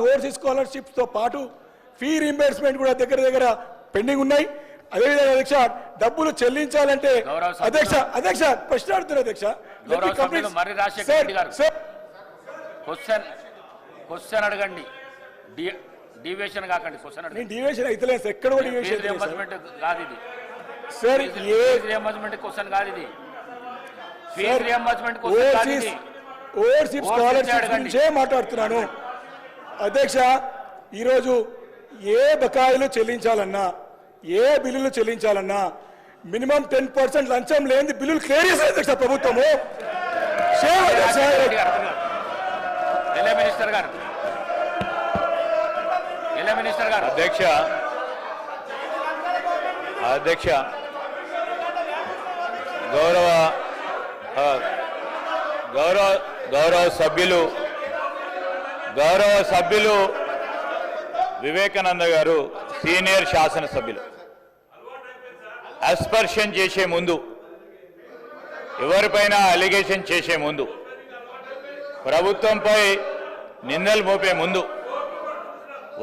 Overseas scholarships తో పాటు fee reimbursement కూడా దగ్గర పెండింగ్ ఉన్నాయి. అదేవిధంగా అధ్యక్ష డబ్బులు చెల్లించాలంటే అధ్యక్ష ప్రశ్న అడుగుతున్నారు అధ్యక్ష. క్వశ్చన్ అడగండి, డివియేషన్ కాకండి. నేను డివియేషన్ అయితే ఎక్కడ కూడా డివియేషన్ రియంబర్స్మెంట్ కాదు ఇది సార్. రియంబర్స్మెంట్ క్వశ్చన్ కాదు ఇది. ఫీజు రియంబర్స్మెంట్ క్వశ్చన్ కాదు ఇది. ఓవర్సీస్ స్కాలర్షిప్ గురించే మాట్లాడుతున్నాను అధ్యక్ష. ఈరోజు ఏ బకాయిలు చెల్లించాలన్నా, ఏ బిల్లులు చెల్లించాలన్నా మినిమం 10% లంచం లేని బిల్లులు క్లియర్ చేశారు అధ్యక్ష ప్రభుత్వము. అధ్యక్ష గౌరవ సభ్యులు వివేకానంద గారు సీనియర్ శాసనసభ్యులు అస్పర్షన్ చేసే ముందు, ఎవరిపైన అలిగేషన్ చేసే ముందు, ప్రభుత్వంపై నిందలు మోపే ముందు,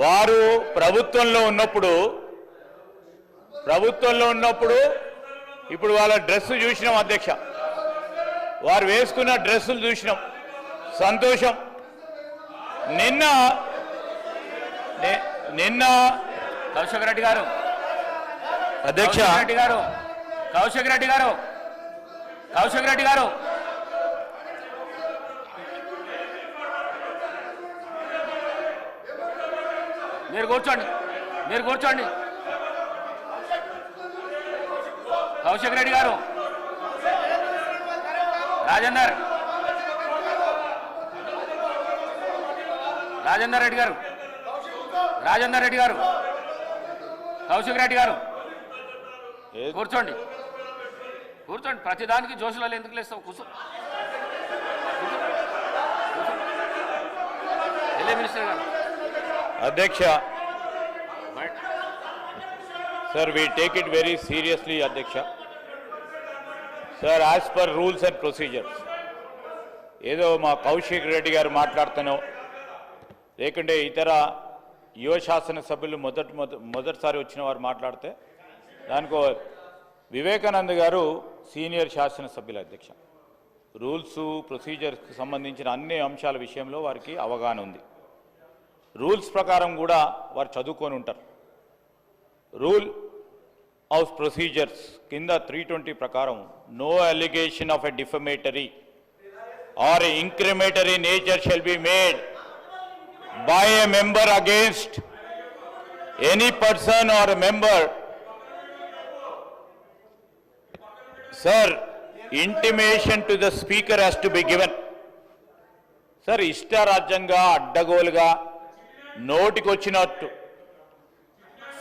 వారు ప్రభుత్వంలో ఉన్నప్పుడు ఇప్పుడు వాళ్ళ డ్రెస్ చూసినాం అధ్యక్ష, వారు వేసుకున్న డ్రెస్సులు చూసినాం, సంతోషం. నిన్న కౌశిక్ రెడ్డి గారు అధ్యక్ష కౌశిక్ రెడ్డి గారు మీరు కూర్చోండి. కౌశిక్ రెడ్డి గారు, రాజేందర్ రెడ్డి గారు, కౌశిక్ రెడ్డి గారు కూర్చోండి. ప్రతిదానికి జోషులలో ఎందుకు లేస్తావు? కూర్చో. మినిస్టర్ గారు. అధ్యక్ష sir, we take it very seriously అధ్యక్ష. Sir, as per rules and procedures, ఏదో మా కౌశిక్ రెడ్డి గారు మాట్లాడుతానో లేకుంటే ఇతర యువ శాసనసభ్యులు మొదటిసారి వచ్చిన వారు మాట్లాడితే దానికో వివేకానంద గారు సీనియర్ శాసనసభ్యులు అధ్యక్ష. రూల్స్ ప్రొసీజర్స్కి సంబంధించిన అన్ని అంశాల విషయంలో వారికి అవగాహన ఉంది. రూల్స్ ప్రకారం కూడా వారు చదువుకొని ఉంటారు. రూల్ ఆఫ్ ప్రొసీజర్స్ కింద 320 ప్రకారం no allegation of a defamatory or incriminatory nature shall be made by a member against any person or a member. Sir, intimation to the speaker has to be given. Sir, ఇష్టారాజ్యంగా అడ్డగోలుగా నోటికొచ్చినట్టు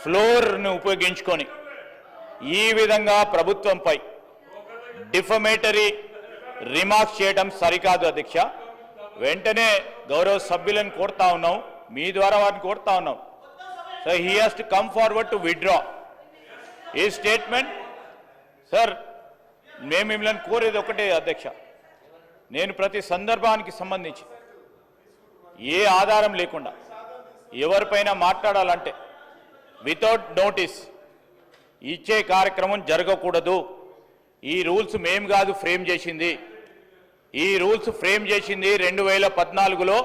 ఫ్లోర్ను ఉపయోగించుకొని ఈ విధంగా ప్రభుత్వంపై defamatory remarks చేయడం సరికాదు అధ్యక్ష. వెంటనే గౌరవ సభ్యులను కోరుతా ఉన్నాం, మీ ద్వారా వారిని కోరుతా ఉన్నాం. So he has to come forward to withdraw ఈ స్టేట్మెంట్. సార్, మేము మిమ్మల్ని కోరేది ఒకటే అధ్యక్ష, నేను ప్రతి సందర్భానికి సంబంధించి ఏ ఆధారం లేకుండా ఎవరిపైన మాట్లాడాలంటే వితౌట్ నోటీస్ ఇచ్చే కార్యక్రమం జరగకూడదు. ఈ రూల్స్ మేము కాదు ఫ్రేమ్ చేసింది. ఈ రూల్స్ ఫ్రేమ్ చేసింది 2014లో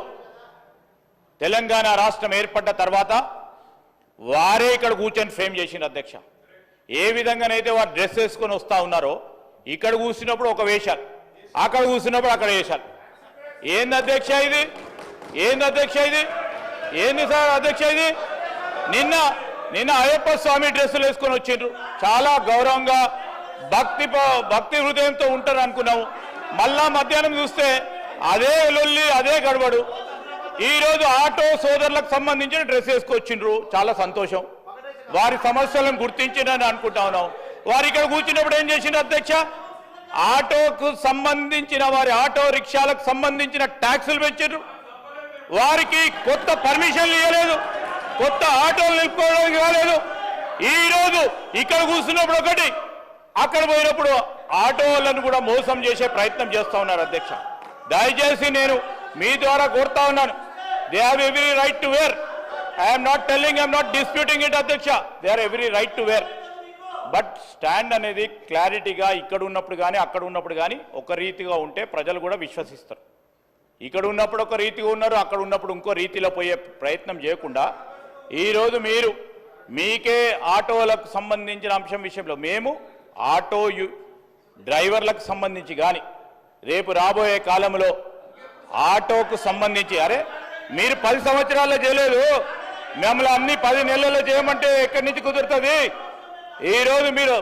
తెలంగాణ రాష్ట్రం ఏర్పడ్డ తర్వాత వారే ఇక్కడ కూర్చొని ఫ్రేమ్ చేసింది అధ్యక్ష. ఏ విధంగానైతే వారు డ్రెస్ వేసుకొని వస్తూ ఉన్నారో, ఇక్కడ కూర్చున్నప్పుడు ఒక వేషాలు, అక్కడ కూర్చున్నప్పుడు అక్కడ వేషాలు. ఏంది అధ్యక్ష ఇది? ఏంది సార్ అధ్యక్ష ఇది? నిన్న అయ్యప్ప స్వామి డ్రెస్సులు వేసుకొని వచ్చిండ్రు, చాలా గౌరవంగా భక్తి హృదయంతో ఉంటారు అనుకున్నాము. మళ్ళా మధ్యాహ్నం చూస్తే అదే లొల్లి, అదే గడబడు. ఈరోజు ఆటో సోదరులకు సంబంధించిన డ్రెస్ వేసుకొచ్చిండ్రు, చాలా సంతోషం. వారి సమస్యలను గుర్తించిందని అనుకుంటా ఉన్నాం. వారు ఇక్కడ కూర్చున్నప్పుడు ఏం చేసిండ్రు అధ్యక్ష? ఆటోకు సంబంధించిన వారి ఆటో రిక్షాలకు సంబంధించిన ట్యాక్సులు పెంచారు. వారికి కొత్త పర్మిషన్లు ఇవ్వలేదు, కొత్త ఆటోలు నిలుపుకోవడానికి రాలేదు. ఈరోజు ఇక్కడ కూర్చున్నప్పుడు ఒకటి, అక్కడ పోయినప్పుడు ఆటోలను కూడా మోసం చేసే ప్రయత్నం చేస్తూ ఉన్నారు అధ్యక్ష. దయచేసి నేను మీ ద్వారా కోరుతా ఉన్నాను, They have every right to wear. I am not telling, I am not disputing it, Adhyaksha. They have every right to wear. But stand అనేది క్లారిటీగా ఇక్కడ ఉన్నప్పుడు కానీ అక్కడ ఉన్నప్పుడు కానీ ఒక రీతిగా ఉంటే ప్రజలు కూడా విశ్వసిస్తారు. ఇక్కడ ఉన్నప్పుడు ఒక రీతిగా ఉన్నారు, అక్కడ ఉన్నప్పుడు ఇంకో రీతిలో పోయే ప్రయత్నం చేయకుండా ఈరోజు మీరు మీకే ఆటోలకు సంబంధించిన అంశం విషయంలో మేము ఆటో డ్రైవర్లకు సంబంధించి కానీ రేపు రాబోయే కాలంలో ఆటోకు సంబంధించి అరే మీరు 10 సంవత్సరాల్లో చేయలేదు, మిమ్మల్ని అన్ని 10 నెలల్లో చేయమంటే ఎక్కడి నుంచి కుదురుతుంది? ఈరోజు మీరు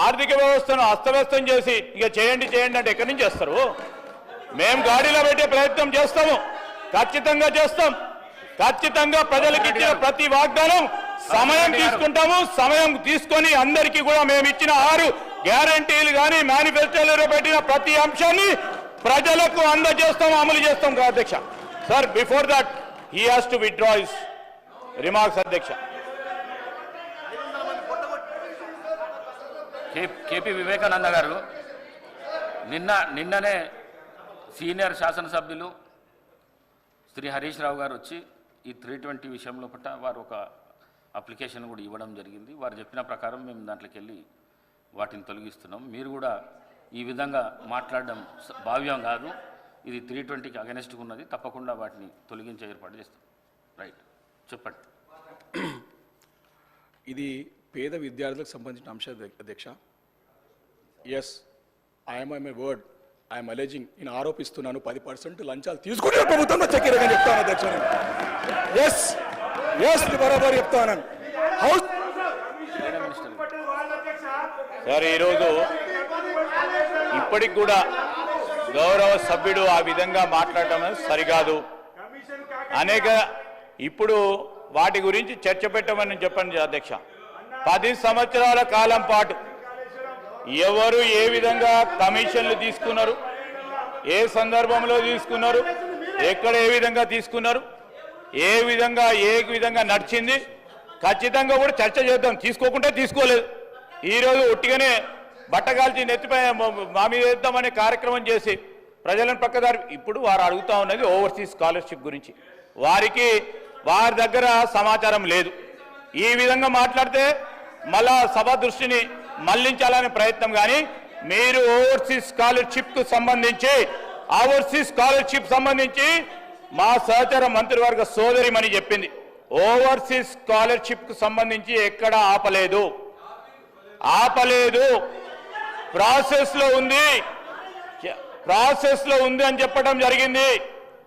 ఆర్థిక వ్యవస్థను అస్తవ్యస్తం చేసి ఇక చేయండి చేయండి అంటే ఎక్కడి నుంచి చేస్తారు? మేము గాడిలో పెట్టే ప్రయత్నం చేస్తాము, ఖచ్చితంగా చేస్తాం. ఖచ్చితంగా ప్రజలకు ఇచ్చిన ప్రతి వాగ్దానం సమయం తీసుకుంటాము. సమయం తీసుకొని అందరికీ కూడా మేము ఇచ్చిన 6 గ్యారంటీలు కానీ మేనిఫెస్టోలో పెట్టిన ప్రతి అంశాన్ని ప్రజలకు అందజేస్తాము, అమలు చేస్తాం. అధ్యక్ష sir, before that he has to withdraw his remarks. అధ్యక్ష, కేపీ వివేకానంద గారు నిన్ననే సీనియర్ శాసనసభ్యులు శ్రీ హరీష్ రావు గారు వచ్చి ఈ 320 విషయంలో పట్ల వారు ఒక అప్లికేషన్ కూడా ఇవ్వడం జరిగింది. వారు చెప్పిన ప్రకారం మేము దాంట్లోకి వెళ్ళి వాటిని తొలగిస్తున్నాం. మీరు కూడా ఈ విధంగా మాట్లాడడం భావ్యం కాదు. ఇది 320కి అగెనెస్ట్గా ఉన్నది. తప్పకుండా వాటిని తొలగించే ఏర్పాటు చేస్తాం. రైట్, చెప్పండి. ఇది పేద విద్యార్థులకు సంబంధించిన అంశం అధ్యక్ష. Yes, I'm my word, I'm alleging, నేను ఆరోపిస్తున్నాను 10% లంచాలు తీసుకునే ప్రభుత్వంలో చక్కెరగా చెప్తాను అధ్యక్ష. ఎస్ ఎస్ బరాబర్ చెప్తాను. హౌస్ సార్, ఈరోజు ఇప్పటికి కూడా గౌరవ సభ్యుడు ఆ విధంగా మాట్లాడటం సరికాదు. అనేక ఇప్పుడు వాటి గురించి చర్చ పెట్టమని చెప్పండి అధ్యక్ష. 10 సంవత్సరాల కాలం పాటు ఎవరు ఏ విధంగా కమిషన్లు తీసుకున్నారు, ఏ సందర్భంలో తీసుకున్నారు, ఎక్కడ ఏ విధంగా తీసుకున్నారు, ఏ విధంగా నడిచింది, ఖచ్చితంగా కూడా చర్చ చేద్దాం. తీసుకోకుంటే తీసుకోలేదు. ఈరోజు ఒట్టిగానే బట్టగాల్చి నెత్తిపై మా మీద వేద్దామనే కార్యక్రమం చేసి ప్రజలను పక్కదారి. ఇప్పుడు వారు అడుగుతా ఉన్నది ఓవర్సీస్ స్కాలర్షిప్ గురించి. వారి దగ్గర సమాచారం లేదు. ఈ విధంగా మాట్లాడితే మళ్ళా సభ దృష్టిని మళ్లించాలనే ప్రయత్నం. కానీ మీరు ఓవర్సీస్ స్కాలర్షిప్ సంబంధించి మా సహచర మంత్రివర్గ సోదరిమని చెప్పింది. ఓవర్సీస్ స్కాలర్షిప్ కు సంబంధించి ఎక్కడ ఆపలేదు. ప్రాసెస్ లో ఉంది అని చెప్పడం జరిగింది.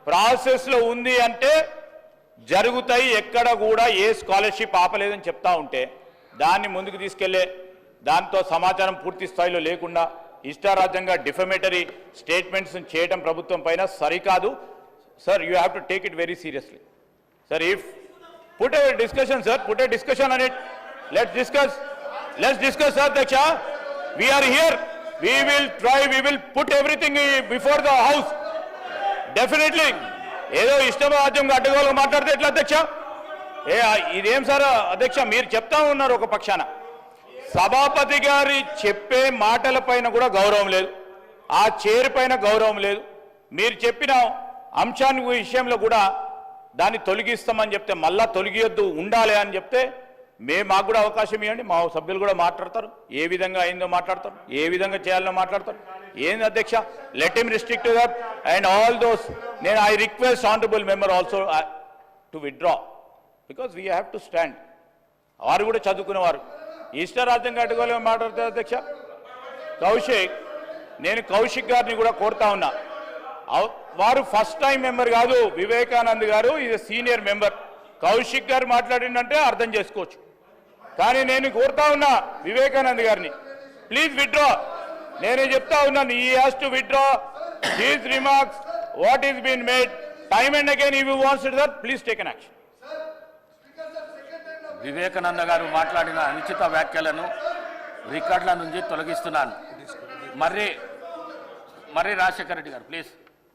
ప్రాసెస్ లో ఉంది అంటే జరుగుతాయి. ఎక్కడ కూడా ఏ స్కాలర్షిప్ ఆపలేదని చెప్తా ఉంటే దాన్ని ముందుకు తీసుకెళ్లే దాంతో సమాచారం పూర్తి స్థాయిలో లేకుండా ఇష్టారాజ్యంగా డిఫమేటరీ స్టేట్మెంట్స్ చేయడం ప్రభుత్వం పైన సరికాదు. Sir, you have to take it very seriously. Sir, if put a discussion on it. Let's discuss, Adhyaksha. We are here. We will put everything before the house. Definitely. ఏదో ఇష్టరాజ్యంగా అడ్డగోలుగా మాట్లాడితే ఎట్లా అధ్యక్ష? ఇదేం సార్ అధ్యక్ష, మీరు చెప్తా ఉన్నారు ఒక పక్షాన. సభాపతి గారి చెప్పే మాటల పైన కూడా గౌరవం లేదు, ఆ చైర్ పైన గౌరవం లేదు. మీరు చెప్పిన అంశాన్ని విషయంలో కూడా దాన్ని తొలగిస్తామని చెప్తే మళ్ళా తొలగియొద్దు, ఉండాలి అని చెప్తే మాకు కూడా అవకాశం ఇవ్వండి. మా సభ్యులు కూడా మాట్లాడతారు, ఏ విధంగా అయిందో మాట్లాడతారు, ఏ విధంగా చేయాలనో మాట్లాడతారు. ఏంది అధ్యక్ష, let him restrict that and all those. నేను I request honourable member also to withdraw because we have to stand. వారు కూడా చదువుకునేవారు. ఇష్టరాజ్యంగా అడ్డుకోలేమని మాట్లాడతారు అధ్యక్ష. నేను కౌశిక్ గారిని కూడా కోరుతా ఉన్నా. వారు ఫస్ట్ టైం మెంబర్ కాదు, వివేకానంద్ గారు ఇది సీనియర్ మెంబర్. కౌశిక్ గారు మాట్లాడిందంటే అర్థం చేసుకోవచ్చు. కానీ నేను కోరుతా ఉన్నా వివేకానంద్ గారిని, ప్లీజ్ విత్డ్రా. నేనే చెప్తా ఉన్నాను, he has to withdraw his remarks what is been made time and again. If you wants that please take an action. Vivekananda గారు మాట్లాడిన అనుచిత వ్యాఖ్యలను రికార్డుల నుంచి తొలగిస్తున్నాను. మర్రి రాజశేఖర రెడ్డి గారు ప్లీజ్.